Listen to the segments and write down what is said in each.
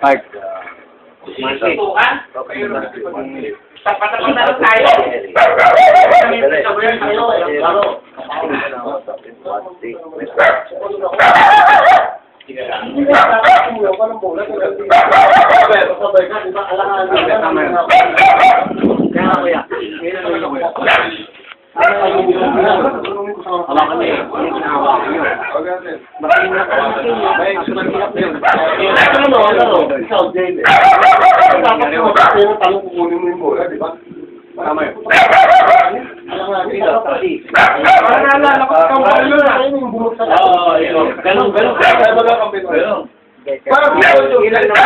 Mark. Tapat-tapat na lang tayo. Parang ilan na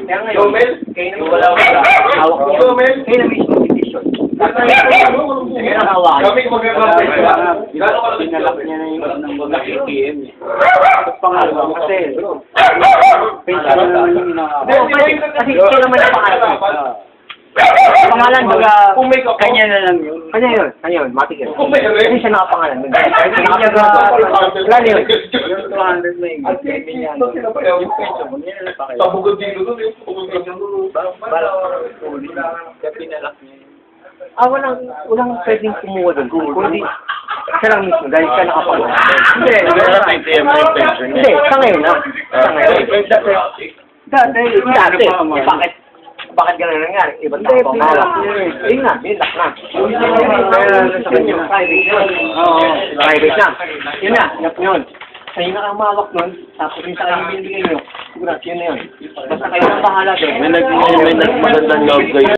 kaya ngayon, kayo na wala hawak niya. Kayo na mismo decision. Kaya na hawak. Kami magagawa. Pinalak niya na yung ATM. Pangalawa kasi. Kasi ito naman ang pangalan. Pangalan baga, kanya na lang yun. Kanya yun, matik yun. Kasi siya nakapangalan. Wala yun. Yung 200 na yung ganyan. Tabugod din doon yung pinalak niya. Walang pwedeng kumuha doon. Kundi, siya lang mismo dahil siya nakapangalan. Hindi, sa ngayon na. Sa ngayon. Dati, bakit gano'n nangyari? Ibang tao pa malak. Ayun na, nilak na. Private na. Yun na, yun. Sa'yo na ang malak nun, tapos yung sa kayo binibigay nyo, sigurado yun na yun. Basta kayo ang bahala doon. May nagmagandang love kayo.